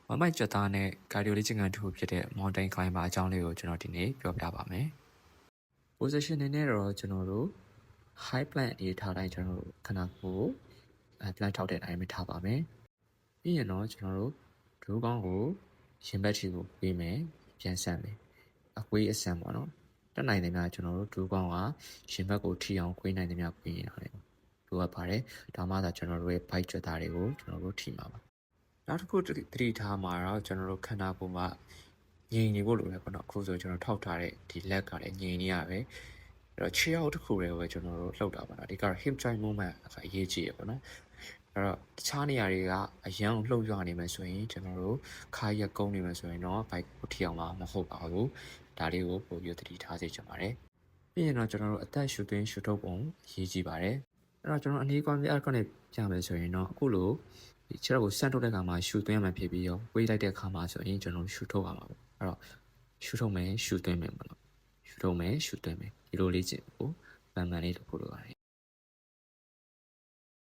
မမိုက်ကြက်သားနဲ့ကာဒီယိုလေးကျင်ကန်တစ်ခုဖြစ်တဲ့ mountain climber အကြောင်းလေးကိုကျွန်တော်ဒီနေ့ပြောပြပါမယ် position အနေနဲ့တော့ကျွန်တော်တို့ high plant အနေထားတိုင်းကျွန်တော်တို့ခဏကိုplan ထောက်တဲ့အတိုင်းပဲထားပါမယ်ပြီးရင်တော့ကျွန်တော်တို့ဒိုးကောင်းကိုရင်ဘတ်ချီကိုပေးမယ်ပြန်ဆန့်မယ်အကွေးအဆန်ပေါ့နော်တက်နိုင်တယ်များကျွန်တော်တို့ဒိုးကောင်းကရင်ဘတ်ကိုထိအောင်ခွေးနိုင်တယ်များခွေးရတယ်လိုအပ်ပါတယ်ဒါမှသာကျွန်တော်တို့ရဲ့ bike ကြက်သားတွေကိုကျွန်တော်တို့ထိမှာပါနောက်တစ်ခုသတိထားမှာတော့ကျွန်တော်တို့ခန္ဓာကိုယ်မှာငြိမ်နေဖို့လိုတယ်ပေါ့နော်အခုဆိုကျွန်တော်ထောက်ထားတဲ့ဒီလက်ကလည်းငြိမ်နေရပဲအဲ့တော့ခြေအောက်တစ်ခုတွေကိုပဲကျွန်တော်တို့လှုပ်တာပါနော်ဒီကတော့ hip joint movement အရေးကြီးရပေါ့နော်အဲ့တော့တခြားနေရာတွေကအရန်လှုပ်ရွနေမယ်ဆိုရင်ကျွန်တော်တို့ခါရက်ကုန်းနေမယ်ဆိုရင်တော့ bike ကိုထိအောင်မဟုတ်ပါဘူးဒါလေးကိုပိုပြီးသတိထားစေချင်ပါတယ်ပြီးရင်တော့ကျွန်တော်တို့အသက်ရှူသွင်းရှူထုတ်ပုံအရေးကြီးပါတယ်အဲ့တော့ကျွန်တော်အနေကွန်ပြအဲ့ကနေပြမယ်ဆိုရင်တော့အခုလိုဒီခြေထောက်ကိုဆန့်ထုတ်တဲ့အခါမှာရှူသွင်းရမှာဖြစ်ပြီးရောဝေးလိုက်တဲ့အခါမှာဆိုရင်ကျွန်တော်ရှူထုတ်ရမှာပေါ့အဲ့တော့ရှူထုတ်မယ်ရှူသွင်းမယ်ပေါ့နော်ရှူထုတ်မယ်ရှူသွင်းမယ်ဒီလိုလေးကျင့်ကိုမှန်မှန်လေးလုပ်ဖို့လိုပါတယ်